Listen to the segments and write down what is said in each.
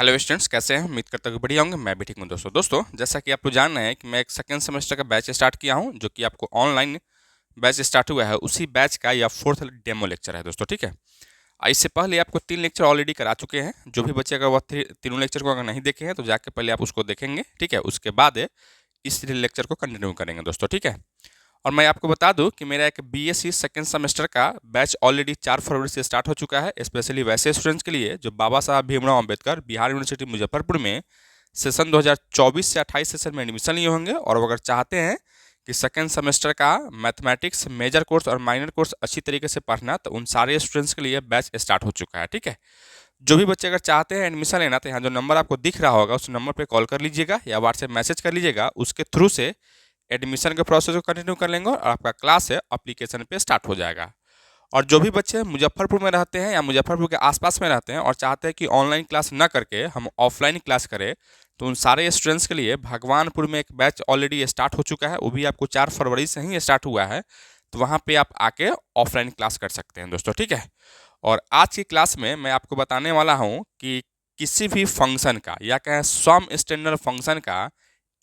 Hello students, कैसे हैं? उम्मीद करता हूँ कि बढ़िया होंगे। मैं भी ठीक हूँ। दोस्तों जैसा कि आपको जानना है कि मैं एक सेकेंड सेमेस्टर का बैच स्टार्ट किया हूँ, जो कि आपको ऑनलाइन बैच स्टार्ट हुआ है। उसी बैच का या फोर्थ डेमो लेक्चर है दोस्तों, ठीक है। इससे पहले आपको 3 लेक्चर ऑलरेडी करा चुके हैं। जो भी बच्चे अगर वह तीनों लेक्चर को अगर नहीं देखे हैं तो जाके पहले आप उसको देखेंगे, ठीक है। उसके बाद इस लेक्चर को कंटिन्यू करेंगे दोस्तों, ठीक है। और मैं आपको बता दूं कि मेरा एक बीएससी सेकेंड सेमेस्टर का बैच ऑलरेडी 4 फरवरी से स्टार्ट हो चुका है, स्पेशली वैसे स्टूडेंट्स के लिए जो बाबा साहब भीमराव अंबेडकर बिहार यूनिवर्सिटी मुजफ्फरपुर में सेशन 2024 से 28 सेशन में एडमिशन लिए होंगे। और वो अगर चाहते हैं कि सेकेंड सेमेस्टर का मैथमेटिक्स मेजर कोर्स और माइनर कोर्स अच्छी तरीके से पढ़ना, तो उन सारे स्टूडेंट्स के लिए बैच स्टार्ट हो चुका है, ठीक है। जो भी बच्चे अगर चाहते हैं एडमिशन लेना, तो यहाँ जो नंबर आपको दिख रहा होगा उस नंबर पर कॉल कर लीजिएगा या व्हाट्सएप मैसेज कर लीजिएगा। उसके थ्रू से एडमिशन के प्रोसेस को कंटिन्यू कर लेंगे और आपका क्लास है एप्लीकेशन पे स्टार्ट हो जाएगा। और जो भी बच्चे मुजफ्फरपुर में रहते हैं या मुजफ्फरपुर के आसपास में रहते हैं और चाहते हैं कि ऑनलाइन क्लास ना करके हम ऑफलाइन क्लास करें, तो उन सारे स्टूडेंट्स के लिए भगवानपुर में एक बैच ऑलरेडी स्टार्ट हो चुका है। वो भी आपको 4 फरवरी से ही स्टार्ट हुआ है, तो वहाँ पे आप आके ऑफलाइन क्लास कर सकते हैं दोस्तों, ठीक है। और आज की क्लास में मैं आपको बताने वाला हूँ कि किसी भी फंक्शन का या कहें सम स्टैंडर्ड फंक्शन का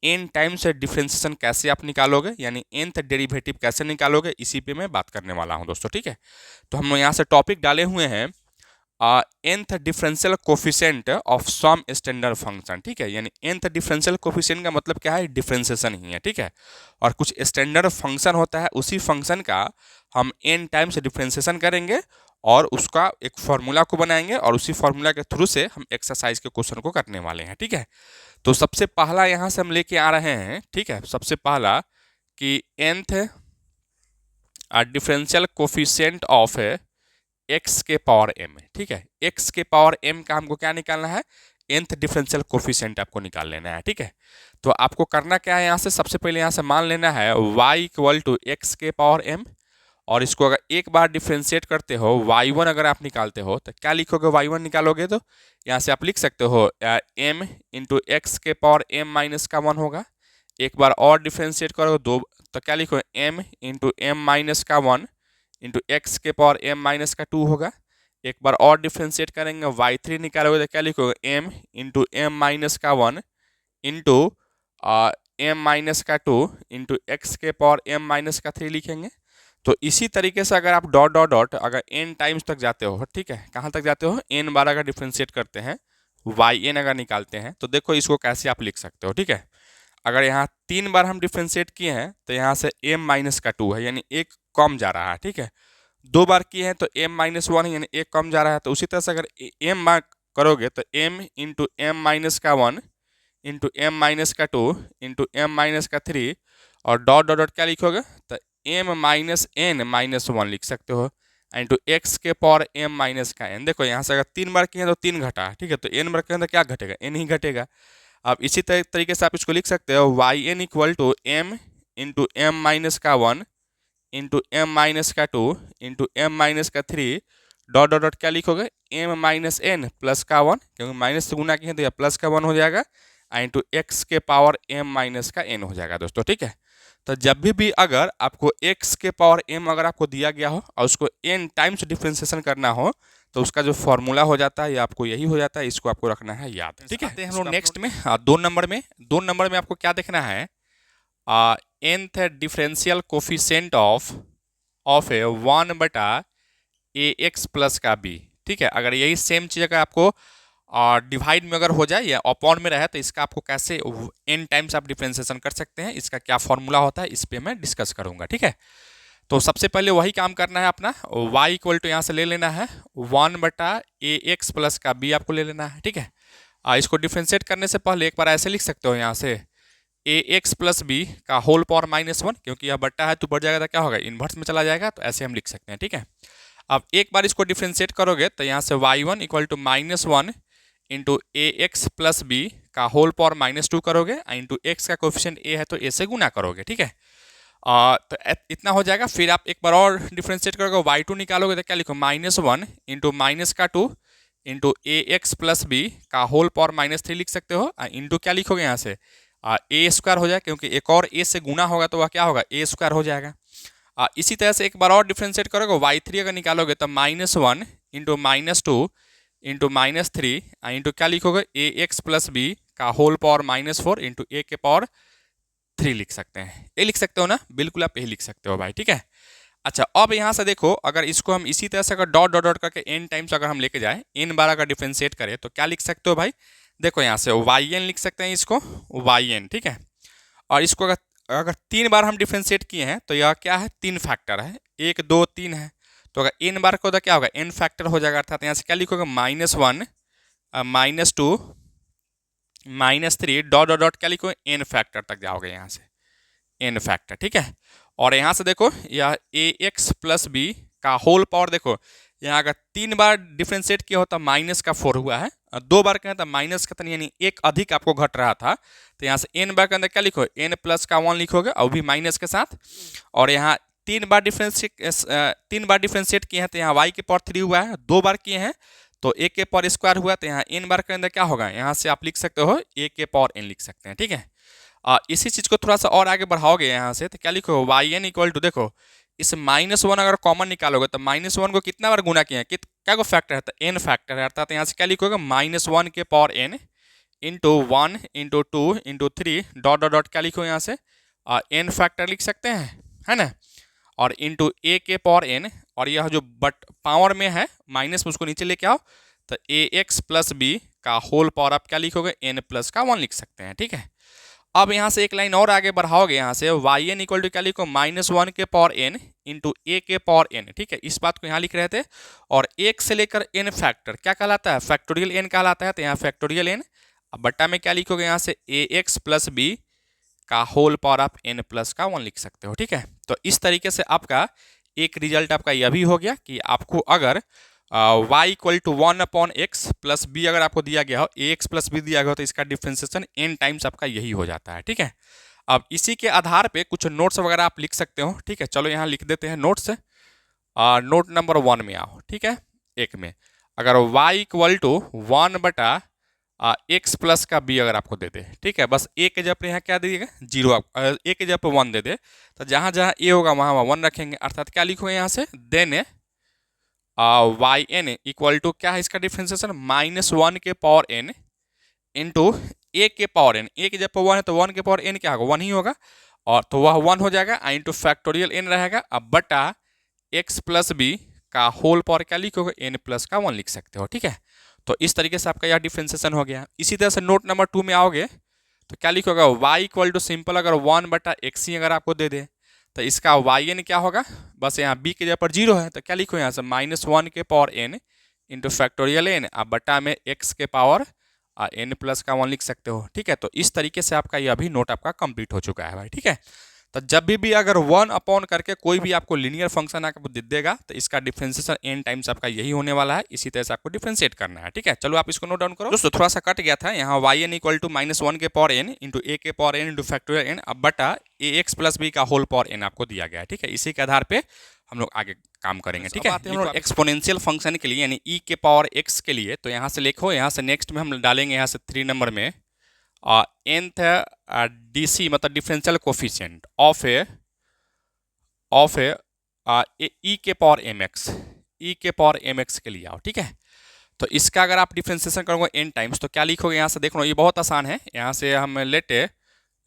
एन टाइम से डिफ्रेंशिएशन कैसे आप निकालोगे, यानी nth डेरिवेटिव कैसे निकालोगे, इसी पे मैं बात करने वाला हूं दोस्तों, ठीक है। तो हम यहाँ से टॉपिक डाले हुए हैं nth differential coefficient of some standard function, ठीक है। यानी nth डिफरेंशियल कोफिशिएंट का मतलब क्या है? डिफरेंशिएशन ही है, ठीक है। और कुछ स्टैंडर्ड फंक्शन होता है, उसी फंक्शन का हम n टाइम से डिफरेंशिएशन करेंगे और उसका एक फॉर्मूला को बनाएंगे और उसी फॉर्मूला के थ्रू से हम एक्सरसाइज के क्वेश्चन को करने वाले हैं, ठीक है। तो सबसे पहला यहाँ से हम लेके आ रहे हैं, ठीक है। सबसे पहला कि nth differential coefficient of x के पावर एम, ठीक है। एक्स के पावर एम का हमको क्या निकालना है? nth डिफरेंशियल कोफिशिएंट आपको निकाल लेना है, ठीक है। तो आपको करना क्या है? यहाँ से सबसे पहले यहाँ से मान लेना है y इक्वल टू एक्स के पावर एम। और इसको अगर एक बार डिफ्रेंशिएट करते हो, y1 अगर आप निकालते हो तो क्या लिखोगे? y1 निकालोगे तो यहाँ से आप लिख सकते हो m इंटू एक्स के पावर m माइनस का 1 होगा। एक बार और डिफ्रेंशिएट करो दो, तो क्या लिखो? m इंटू एम माइनस का 1 इंटू एक्स के पावर m माइनस का 2 होगा। एक बार और डिफ्रेंशिएट करेंगे, y3 निकालोगे तो क्या लिखोगे? m इंटू एम माइनस का 1 इंटू एम माइनस का 2 इंटू एक्स के पावर m माइनस का 3 लिखेंगे। तो इसी तरीके से अगर आप डॉट डॉट डॉट अगर n टाइम्स तक जाते हो, ठीक है, कहाँ तक जाते हो? n बार अगर डिफ्रेंशिएट करते हैं, yn अगर निकालते हैं, तो देखो इसको कैसे आप लिख सकते हो, ठीक है। अगर यहाँ 3 बार हम डिफ्रेंशिएट किए हैं तो यहाँ से m माइनस का 2 है, यानी एक कम जा रहा है, ठीक है। 2 बार किए हैं तो m माइनस 1 है, यानी एक कम जा रहा है। तो उसी तरह से अगर m बार करोगे तो m इंटू एम माइनस का 1 इंटू एम माइनस का 2 इंटू एम माइनस का 3 और डॉट डॉट डॉट क्या लिखोगे? तो m माइनस एन माइनस 1 लिख सकते हो इंटू एक्स के पावर m माइनस का n। देखो यहाँ से अगर 3 बार किए तो 3 घटा, ठीक है। तो n बार किए तो क्या घटेगा? n ही घटेगा। अब इसी तरीके से आप इसको लिख सकते हो y N equal to m into m minus का 1 इंटू एम माइनस का 2 इंटू एम माइनस का 3 डॉट डॉट डॉट क्या लिखोगे? m माइनस एन प्लस का 1, क्योंकि माइनस से गुना किए तो यह प्लस का 1 हो जाएगा, इंटू एक्स के पावर m माइनस का n हो जाएगा दोस्तों, ठीक है। तो जब भी अगर आपको x के पावर m अगर आपको दिया गया हो और उसको n टाइम्स डिफरेंशिएशन करना हो, तो उसका जो फॉर्मूला हो जाता है ये आपको यही हो जाता है। इसको आपको रखना है याद, ठीक है। हम लोग नेक्स्ट में 2 नंबर में आपको क्या देखना है? nth differential coefficient of A 1/ax plus का b, ठीक है। अगर यही सेम चीज़ अगर आपको डिवाइड में अगर हो जाए या अपॉन में रहे, तो इसका आपको कैसे n टाइम्स आप डिफरेंशिएशन कर सकते हैं, इसका क्या फॉर्मूला होता है, इस पर मैं डिस्कस करूंगा, ठीक है। तो सबसे पहले वही काम करना है अपना, y इक्वल टू यहाँ से ले लेना है 1/ax प्लस का b आपको ले लेना है, ठीक है। इसको डिफ्रेंशिएट करने से पहले एक बार ऐसे लिख सकते हो यहाँ से ax प्लस बी का होल पावर -1, क्योंकि यह बट्टा है तो बढ़ जाएगा तो क्या होगा? इन्वर्स में चला जाएगा, तो ऐसे हम लिख सकते हैं, ठीक है। अब एक बार इसको डिफ्रेंशिएट करोगे तो यहाँ से y1 equal to -1 into ax plus b का होल पावर -2 करोगे इंटू एक्स का कोफिशिएंट a है तो a से गुना करोगे, ठीक है। तो इतना हो जाएगा। फिर आप एक बार और डिफ्रेंशिएट करोगे, y2 निकालोगे तो क्या लिखो? -1 इंटू माइनस का 2 इंटू ax प्लस बी का होल पावर -3 लिख सकते हो, इंटू क्या लिखोगे यहाँ से? a स्क्वायर हो जाए, क्योंकि एक और a से गुना होगा तो वह क्या होगा? a स्क्वायर हो जाएगा। इसी तरह से एक बार और डिफ्रेंशिएट करोगे, y3 अगर निकालोगे तो -1 इंटू -2 इंटू -3 इंटू क्या लिखोगे ax प्लस बी का होल पावर -4 इंटू a के पावर 3 लिख सकते हैं। ये लिख सकते हो ना, बिल्कुल आप यही लिख सकते हो भाई, ठीक है। अच्छा, अब यहाँ से देखो, अगर इसको हम इसी तरह से अगर डॉट डॉट डॉट करके n टाइम्स अगर हम लेके जाए, n बार अगर डिफ्रेंशिएट करें तो क्या लिख सकते हो भाई, देखो यहाँ से yn लिख सकते हैं इसको yn, ठीक है। और इसको अगर अगर 3 बार हम डिफ्रेंशिएट किए हैं तो यह क्या है, 3 फैक्टर है, 1 2 3 है। तो अगर n बार को तो क्या होगा, n फैक्टर हो जाएगा, अर्थात यहाँ से क्या लिखोगे -1 -2 -3 डॉट डॉट डॉट क्या लिखोगे n फैक्टर तक जाओगे यहाँ से, n फैक्टर, ठीक है। और यहाँ से देखो यह ax प्लस बी का होल पावर, देखो यहाँ अगर 3 बार डिफ्रेंशिएट किया होता -4 हुआ है, 2 बार कहें तो माइनस का यानी एक अधिक आपको घट रहा था, तो यहाँ से n बार के अंदर क्या लिखो, n प्लस का 1 लिखोगे और भी माइनस के साथ। और यहाँ 3 बार डिफ्रेंशिएट किए हैं तो यहाँ y के पावर 3 हुआ है, 2 बार किए हैं तो a के पावर स्क्वायर हुआ, तो यहाँ n बार के अंदर क्या होगा, यहाँ से आप लिख सकते हो a के पावर n लिख सकते हैं, ठीक है। इसी चीज़ को थोड़ा सा और आगे बढ़ाओगे यहाँ से तो क्या लिखो, yn इक्वल टू, देखो इस -1 अगर कॉमन निकालोगे तो -1 को कितना बार गुना किए हैं, क्या को फैक्टर है, तो n फैक्टर है, अर्थात यहाँ से क्या लिखोगे -1 के power n into 1 into 2 into 3 dot dot dot क्या लिखो यहाँ से n फैक्टर लिख सकते हैं, है ना। और इंटू a के पावर n, और यह जो बट पावर में है माइनस में उसको नीचे लेके आओ, तो ax प्लस बी का होल पावर आप क्या लिखोगे, n प्लस का 1 लिख सकते हैं, ठीक है। अब यहाँ से एक लाइन और आगे बढ़ाओगे, यहाँ से yn इक्वल टू क्या लिखो, -1 के पावर n इंटू a के पावर n, ठीक है। इस बात को यहाँ लिख रहे थे। और 1 से लेकर n फैक्टर क्या कहलाता है, फैक्टोरियल n कहलाता है, तो यहाँ फैक्टोरियल n, अब बट्टा में क्या लिखोगे यहाँ से ax प्लस बी का होल पावर आप n प्लस का 1 लिख सकते हो, ठीक है। तो इस तरीके से आपका एक रिजल्ट आपका यह भी हो गया कि आपको अगर y equal to 1/x plus b अगर आपको दिया गया हो, ax प्लस बी दिया गया हो, तो इसका डिफ्रेंसिएशन n टाइम्स आपका यही हो जाता है, ठीक है। अब इसी के आधार पे कुछ नोट्स वगैरह आप लिख सकते हो, ठीक है। चलो यहाँ लिख देते हैं नोट्स। नोट नंबर 1 में आओ, ठीक है। एक में अगर y equal to 1/x plus का b अगर आपको दे दे, ठीक है, बस a के जगह पे यहाँ क्या दीजिएगा 0, a के जगह पे 1 दे दे, तो जहाँ जहाँ a होगा वहाँ 1 रखेंगे, अर्थात क्या लिखोगे यहाँ से, देन yn इक्वल टू क्या है इसका डिफ्रेंसिएशन, -1 के पावर n इंटू a के पावर n, a के जब 1 है तो 1 के पावर n क्या होगा, 1 ही होगा, और तो वह 1 हो जाएगा, इंटू फैक्टोरियल n रहेगा, अब बटा x प्लस बी का होल पावर क्या लिखोगे, n प्लस का 1 लिख सकते हो, ठीक है। तो इस तरीके से आपका यह डिफ्रेंसिएशन हो गया। इसी तरह से नोट नंबर 2 में आओगे तो क्या लिखोगे, y इक्वल टू सिंपल अगर 1/x ही अगर आपको दे दे तो इसका yn क्या होगा, बस यहाँ b के जगह पर 0 है तो क्या लिखो यहाँ से -1 के power n into factorial n, अब बटा में x के पावर n प्लस का 1 लिख सकते हो, ठीक है। तो इस तरीके से आपका यह भी नोट आपका कंप्लीट हो चुका है भाई, ठीक है। तो जब भी अगर 1 अपॉन करके कोई भी आपको लीनियर फंक्शन आपको दे देगा तो इसका डिफरेंशिएशन n टाइम्स आपका यही होने वाला है, इसी तरह से आपको डिफरेंशिएट करना है, ठीक है। चलो आप इसको नोट डाउन करो दोस्तों, थोड़ा सा कट गया था यहाँ, yn इक्वल टू -1 के पावर n इंटू a के power n into factorial n, अब बटा ax प्लस b का होल पावर n आपको दिया गया है, ठीक है। इसी के आधार पे हम लोग आगे काम करेंगे, ठीक है। हम लोग एक्सपोनेंशियल फंक्शन के लिए यानी e के पावर x के लिए, तो यहाँ से लिखो, यहाँ से नेक्स्ट में हम डालेंगे यहाँ से 3 नंबर में nth dc मतलब differential coefficient of A e के पावर mx, e के पावर mx के लिए आओ, ठीक है। तो इसका अगर आप डिफरेंशिएशन करोगे n टाइम्स तो क्या लिखोगे यहाँ से, देख लो ये बहुत आसान है, यहाँ से हम लेटे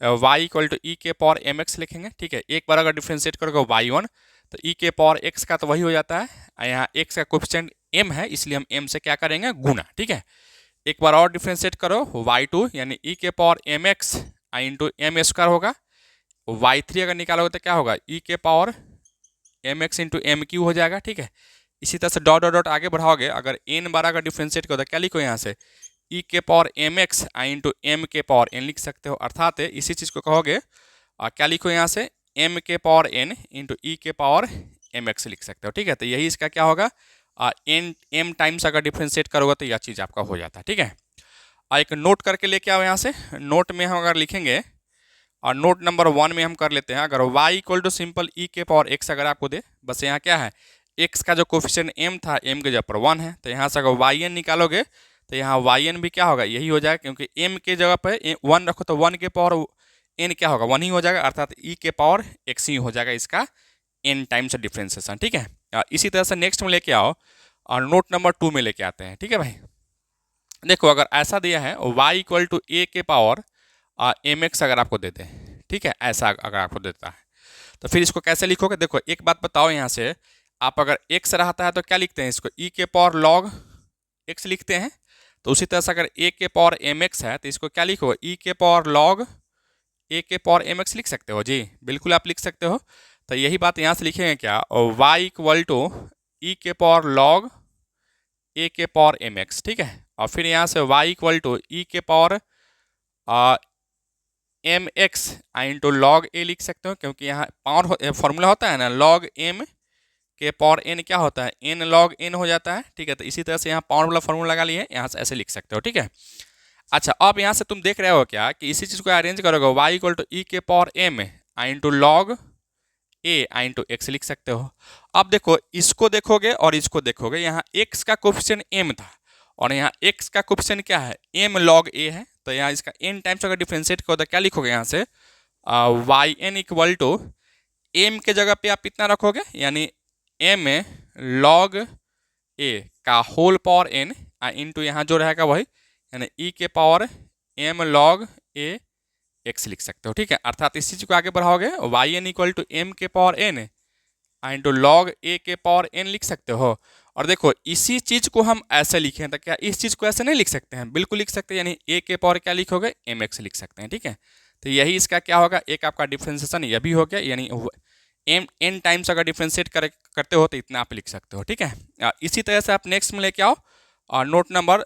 y इक्वल टू e के पावर mx लिखेंगे, ठीक है। एक बार अगर डिफरेंशिएट करोगे y1 तो e के पावर x का तो वही हो जाता है, यहाँ x का कोफिशिएंट m है इसलिए हम m से क्या करेंगे गुना, ठीक है। एक बार और डिफरेंशिएट करो y2 यानी e के power mx into m square होगा, y3 अगर निकालोगे तो क्या होगा, e के power mx into m cube हो जाएगा, ठीक है। इसी तरह से डॉट डॉट डॉट आगे बढ़ाओगे, अगर n बार अगर डिफरेंशिएट करो तो क्या लिखो यहाँ से e के पावर mx इंटू m के पावर n लिख सकते हो, अर्थात इसी चीज़ को कहोगे क्या लिखो यहाँ से m के पावर n इंटू e के पावर mx लिख सकते हो, ठीक है। तो यही इसका क्या होगा, m टाइम्स अगर डिफरेंशिएट करोगे तो यह चीज़ आपका हो जाता है, ठीक है। एक नोट करके लेके आओ यहाँ से, नोट में हम अगर लिखेंगे और नोट नंबर 1 में हम कर लेते हैं, अगर y equal to simple e के पावर x अगर आपको दे, बस यहाँ क्या है x का जो कोफिशिएंट m था m के जगह पर 1 है, तो यहाँ से अगर yn निकालोगे तो यहाँ yn भी क्या होगा यही हो जाएगा, क्योंकि m के जगह पर 1 रखो तो 1 के पावर n क्या होगा 1 ही हो जाएगा, अर्थात e के पावर x ही हो जाएगा इसका n टाइम्स डिफरेंशिएशन, ठीक है। इसी तरह से नेक्स्ट में लेके आओ और नोट नंबर 2 में लेके आते हैं। ठीक है भाई, देखो अगर ऐसा दिया है y इक्वल टू ए के पावर एम एक्स अगर आपको देते हैं, ठीक है, ऐसा अगर आपको देता है तो फिर इसको कैसे लिखोगे? देखो एक बात बताओ, यहाँ से आप अगर x रहता है तो क्या लिखते हैं इसको? e के पावर लॉग x लिखते हैं। तो उसी तरह से अगर a के पावर एम एक्स है तो इसको क्या लिखो? e के पावर लॉग a के पावर एम एक्स लिख सकते हो जी, बिल्कुल आप लिख सकते हो। तो यही बात यहाँ से लिखेंगे क्या? और y इक्वल टू e के पावर लॉग a के पावर एम एक्स, ठीक है। और फिर यहाँ से y इक्वल टू e के power M X into log A लिख सकते हो, क्योंकि यहाँ पावर फॉर्मूला होता है ना, लॉग एम के पावर एन क्या होता है? एन लॉग एन हो जाता है, ठीक है। तो इसी तरह से यहाँ पावर वाला फॉर्मूला लगा लिए, यहाँ से ऐसे लिख सकते हो, ठीक है। अच्छा, अब यहाँ से तुम देख रहे हो क्या कि इसी चीज़ को अरेंज करोगे, y इक्वल टू ई के पावर एम इंटू लॉग ए इंटू एक्स लिख सकते हो। अब देखो इसको देखोगे और इसको देखोगे, यहाँ x का कोफिशिएंट m था और यहाँ x का कोफिशिएंट क्या है? m log a है। तो यहाँ इसका n टाइम्स अगर डिफ्रेंशिएट करो तो क्या लिखोगे? यहाँ से y N equal to M के जगह पे आप इतना रखोगे, यानी m log a का होल पावर n इंटू यहाँ जो रहेगा वही, यानी e के power m log a x लिख सकते हो, ठीक है। अर्थात इस चीज़ को आगे बढ़ाओगे, Y N equal to M के power N into log A के पावर एन लिख सकते हो। और देखो इसी चीज़ को हम ऐसे लिखें तो क्या इस चीज़ को ऐसे नहीं लिख सकते हैं? बिल्कुल लिख सकते हैं, यानी ए के पावर क्या लिखोगे? एम एक्स लिख सकते हैं, ठीक है। तो यही इसका क्या होगा? एक आपका डिफ्रेंसिएशन यह भी हो गया, यानी एम एन टाइम्स अगर डिफ्रेंशिएट करते हो तो इतना आप लिख सकते हो, ठीक है। इसी तरह से आप नेक्स्ट में लेके आओ और नोट नंबर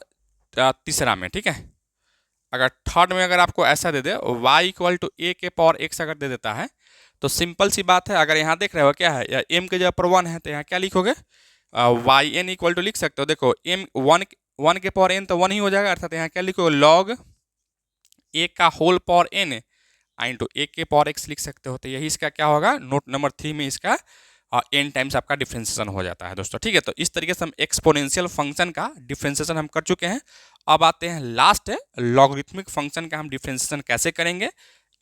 तीसरा में, ठीक है। अगर थर्ड में अगर आपको ऐसा दे दे y इक्वल टू ए के पावर एक्स अगर दे देता है तो सिंपल सी बात है, अगर यहाँ देख रहे हो क्या है, या m के जगह पर 1 है तो यहाँ क्या लिखोगे? वाई एन इक्वल टू लिख सकते हो, देखो m 1 के पावर n तो 1 ही हो जाएगा, अर्थात यहाँ क्या लिखोगे? लॉग ए का होल पावर n इंटू ए के पावर एक्स लिख सकते हो। तो यही इसका क्या होगा? नोट नंबर 3 में इसका n टाइम्स आपका डिफ्रेंसिएशन हो जाता है दोस्तों, ठीक है। तो इस तरीके से हम एक्सपोनेंशियल फंक्शन का डिफ्रेंसिएशन हम कर चुके हैं। अब आते हैं लास्ट लॉगरिथमिक फंक्शन का हम डिफ्रेंसिएशन कैसे करेंगे,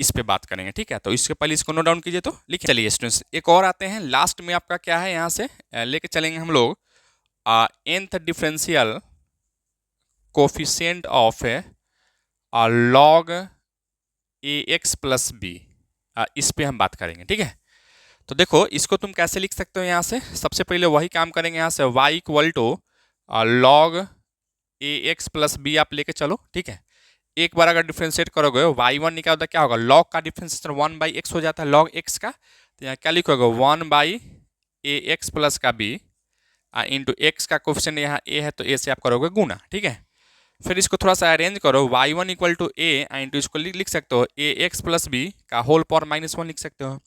इस पे बात करेंगे, ठीक है। तो इसके पहले इसको नोट डाउन कीजिए, तो लिखिए। चलिए स्टूडेंट्स, एक और आते हैं लास्ट में आपका क्या है, यहाँ से लेके चलेंगे हम लोग nth differential coefficient of log a x plus b, इस पे हम बात करेंगे, ठीक है। तो देखो इसको तुम कैसे लिख सकते हो? यहाँ से सबसे पहले वही काम करेंगे, यहाँ से y equal to log a x plus b आप लेके चलो, ठीक है। एक बार अगर डिफ्रेंशिएट करोगे y1 निकालो तो क्या होगा? लॉग का डिफ्रेंशिएशन 1 बाई एक्स हो जाता है, लॉग एक्स का। तो यहाँ क्या लिखोगे? 1 बाई ए एक्स प्लस का बी इंटू एक्स का कोफिशिएंट यहाँ a है तो a से आप करोगे गुना, ठीक है। फिर इसको थोड़ा सा अरेंज करो, y1 equal to A into इसको लिख सकते हो ए एक्स प्लस बी का होल पावर -1 लिख सकते हो।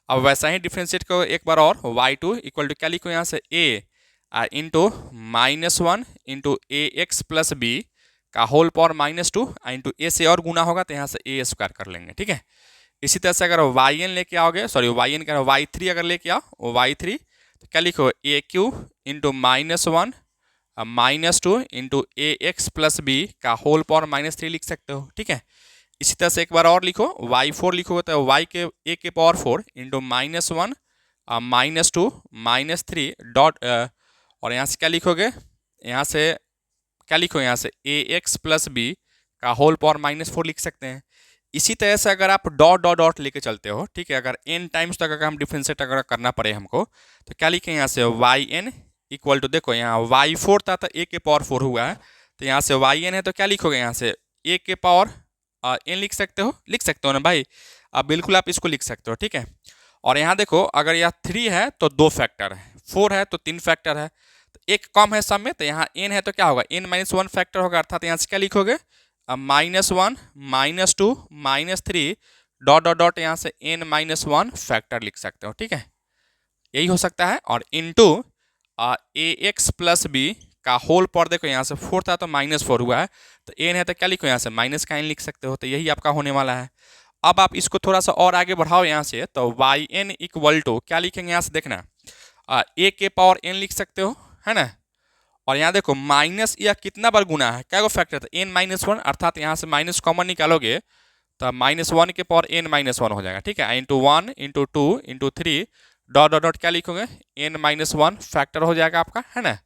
अब वैसा ही डिफ्रेंशिएट करो एक बार और, y2 इक्वल टू क्या लिखो यहाँ से? a into -1 into a x plus b का होल पावर -2 इंटू ए से और गुना होगा तो यहाँ से ए स्क्वायर कर लेंगे, ठीक है। इसी तरह से अगर yn लेके आओगे, सॉरी yn कह रहा y3 अगर लेके आओ, y3 तो क्या लिखो? ए Q into -1 -2 into a x plus b का होल पावर -3 लिख सकते हो, ठीक है। इसी तरह से एक बार और लिखो, y4 लिखोगे तो y के a के पावर 4 इंटू -1 -2 -3 डॉट, और यहाँ से क्या लिखोगे? यहाँ से क्या लिखो? यहाँ से ए एक्स प्लस बी का होल पावर -4 लिख सकते हैं। इसी तरह से अगर आप डॉट डॉट डॉट लेके चलते हो, ठीक है, अगर n टाइम्स तक अगर हम डिफ्रेंशिएट अगर करना पड़े हमको तो क्या लिखें? यहाँ से वाई एन इक्वल टू, देखो यहाँ y4 था तो a के पावर 4 हुआ है, तो यहाँ से yn है तो क्या लिखोगे? यहाँ से a के पावर n लिख सकते हो ना भाई? अब बिल्कुल आप इसको लिख सकते हो, ठीक है। और यहाँ देखो अगर यह 3 है तो 2 फैक्टर है, 4 है तो 3 फैक्टर है, तो एक कम है सब में, तो यहाँ n है तो क्या होगा? n-1 फैक्टर होगा, अर्थात यहाँ से क्या लिखोगे? -1 -2 -3 डॉट डॉट डॉट, यहाँ से n-1 फैक्टर लिख सकते हो, ठीक है। यही हो सकता है। और into a x plus b का होल पावर, देखो यहाँ से 4 था तो -4 हुआ है, तो n है तो क्या लिखो? यहाँ से माइनस का n लिख सकते हो, तो यही आपका होने वाला है। अब आप इसको थोड़ा सा और आगे बढ़ाओ यहाँ से, तो वाई एन इक्वल टू क्या लिखेंगे? यहाँ से देखना a के पावर n लिख सकते हो, है ना। और यहाँ देखो माइनस या कितना बार गुना है, क्या फैक्टर था? n-1, अर्थात यहाँ से माइनस कॉमन निकालोगे तो -1 के पावर n-1 हो जाएगा, ठीक है। Into 1 into 2 into 3 dot dot dot क्या लिखोगे? n-1 फैक्टर हो जाएगा आपका, है ना।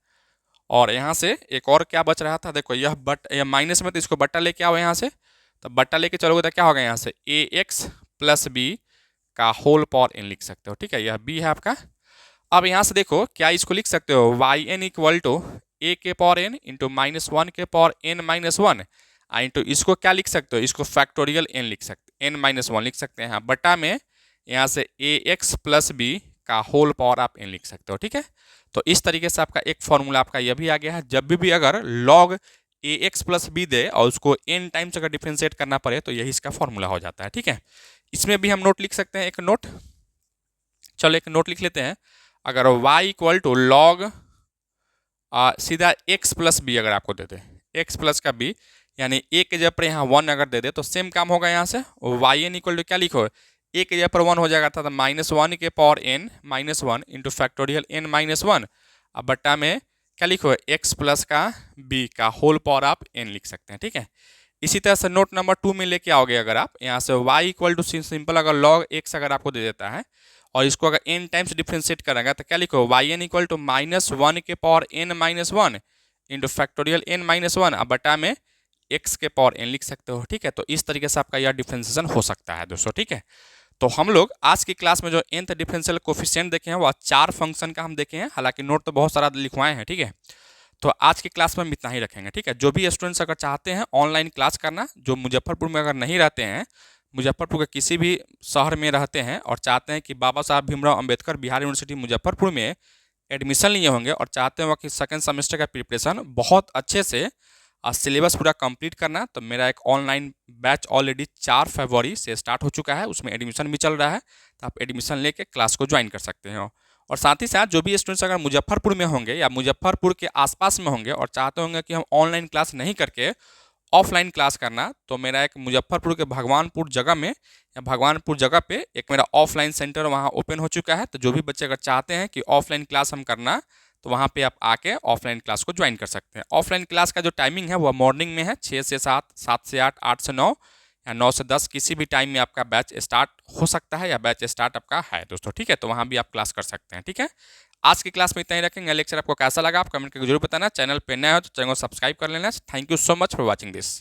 और यहाँ से एक और क्या बच रहा था, देखो यह माइनस में, तो इसको बट्टा लेके आओ यहाँ से, तो बट्टा लेके चलोगे तो क्या होगा यहाँ से ए एक्स प्लस बी का होल पावर एन लिख सकते हो, ठीक है, यह बी है आपका। अब यहाँ से देखो क्या इसको लिख सकते हो, वाई एन इक्वल टू ए के पावर एन इंटू -1 के पावर एन -1 इंटू इसको क्या लिख सकते हो, इसको फैक्टोरियल एन लिख सकते, n-1 लिख सकते हैं, बटा में यहाँ से ए एक्स प्लस बी का होल पावर आप एन लिख सकते हो, ठीक है। तो इस तरीके से आपका एक फॉर्मूला आपका यह भी आ गया है। जब भी अगर log a x plus B दे और उसको एन टाइम्स अगर डिफ्रेंशिएट करना पड़े तो यही इसका फॉर्मूला हो जाता है, ठीक है। इसमें भी हम नोट लिख सकते हैं, एक नोट, चलो एक नोट लिख लेते हैं। अगर y इक्वल टू लॉग सीधा x प्लस बी अगर आपको दे दे, x प्लस का b यानी a के जगह पर यहाँ 1 अगर दे दे तो सेम काम होगा यहाँ से, वाई एन इक्वल टू क्या लिखो, a के जगह पर 1 हो जाएगा था, -1 के power n -1 into factorial n -1, अब बट्टा में क्या लिखो x प्लस का b का होल पावर आप n लिख सकते हैं, ठीक है। इसी तरह से नोट नंबर 2 में लेके आओगे अगर आप यहाँ से y इक्वल टू सिंपल अगर लॉग x अगर आपको दे देता है और इसको अगर n टाइम्स डिफ्रेंशिएट करेंगे तो क्या लिखो, वाई एन इक्वल टू -1 के power n -1 into factorial n -1, अब बटा में x के पावर n लिख सकते हो, ठीक है। तो इस तरीके से आपका यह डिफ्रेंशिएशन हो सकता है दोस्तों, ठीक है। तो हम लोग आज की क्लास में जो nth डिफरेंशियल कोफिशिएंट देखे हैं वह 4 फंक्शन का हम देखे हैं, हालांकि नोट तो बहुत सारा लिखवाए हैं, ठीक है। तो आज की क्लास में हम इतना ही रखेंगे, ठीक है। जो भी स्टूडेंट्स अगर चाहते हैं ऑनलाइन क्लास करना, जो मुजफ्फरपुर में अगर नहीं रहते हैं, मुजफ्फरपुर के किसी भी शहर में रहते हैं और चाहते हैं कि बाबा साहब भीमराव अंबेडकर बिहार यूनिवर्सिटी मुजफ्फरपुर में एडमिशन लिए होंगे और चाहते हो कि सेकंड सेमेस्टर का प्रिपरेशन बहुत अच्छे से सिलेबस पूरा कंप्लीट करना, तो मेरा एक ऑनलाइन बैच ऑलरेडी 4 फरवरी से स्टार्ट हो चुका है, उसमें एडमिशन भी चल रहा है, तो आप एडमिशन लेके क्लास को ज्वाइन कर सकते हो। और साथ ही साथ जो भी स्टूडेंट्स अगर मुजफ्फरपुर में होंगे या मुजफ्फरपुर के आसपास में होंगे और चाहते होंगे कि हम ऑनलाइन क्लास नहीं करके ऑफलाइन क्लास करना, तो मेरा एक मुजफ्फरपुर के भगवानपुर जगह में या भगवानपुर जगह पे एक मेरा ऑफलाइन सेंटर वहाँ ओपन हो चुका है। तो जो भी बच्चे अगर चाहते हैं कि ऑफलाइन क्लास हम करना, तो वहाँ पे आप आके ऑफलाइन क्लास को ज्वाइन कर सकते हैं। ऑफलाइन क्लास का जो टाइमिंग है वह मॉर्निंग में है 6 से 7, 7 से 8, 8 से 9 या 9 से 10, किसी भी टाइम में आपका बैच स्टार्ट हो सकता है या बैच स्टार्ट आपका है दोस्तों, ठीक है। तो वहाँ भी आप क्लास कर सकते हैं, ठीक है। आज की क्लास में इतना ही रखेंगे। लेक्चर आपको कैसा लगा आप कमेंट करके जरूर बताना। चैनल पे नया हो तो चैनल को सब्सक्राइब कर लेना। Thank you so much for watching this.